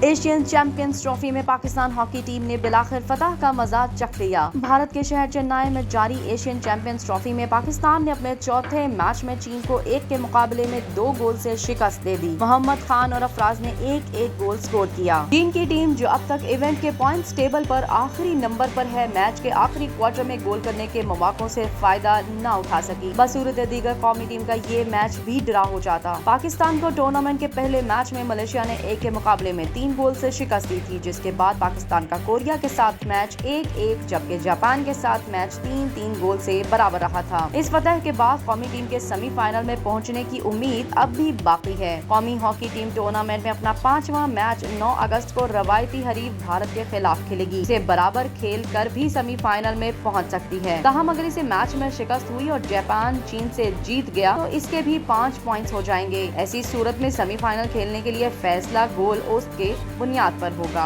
Asian champions trophy में Pakistan hockey team ने बिलाखिर फतह का मजा चख लिया। भारत के शहर चेन्नई में जारी एशियन चैंपियंस ट्रॉफी में पाकिस्तान ने अपने चौथे मैच में चीन को 1 के मुकाबले में 2 गोल से शिकस्त दे दी। मोहम्मद खान और अफराज ने एक गोल स्कोर किया। चीन की टीम जो अब तक इवेंट के पॉइंट्स टेबल पर आखिरी नंबर पर है, मैच के आखिरी क्वार्टर में गोल करने के मौकों से फायदा न उठा सकी। बसूरत दीगर कौमी टीम का ये मैच भी ड्रा हो जाता। पाकिस्तान को टूर्नामेंट के पहले मैच में मलेशिया ने 1 के मुकाबले में 3 गोल से शिकस्त दी थी, जिसके बाद पाकिस्तान का कोरिया के साथ मैच 1-1 जबकि जापान के साथ मैच 3-3 गोल से बराबर रहा था। इस फतह के बाद कौमी टीम के सेमीफाइनल में पहुंचने की उम्मीद अब भी बाकी है। कौमी हॉकी टीम टूर्नामेंट में अपना 5वां मैच 9 अगस्त को रवायती हरीफ भारत के खिलाफ खेलेगी। इसे बराबर खेल कर भी सेमीफाइनल में पहुंच सकती है। ताहम अगर इसे मैच में शिकस्त हुई और जापान चीन से जीत गया तो इसके भी 5 पॉइंट्स हो जाएंगे। ऐसी सूरत में सेमीफाइनल खेलने के लिए फैसला गोल औसत के बुनियाद पर होगा।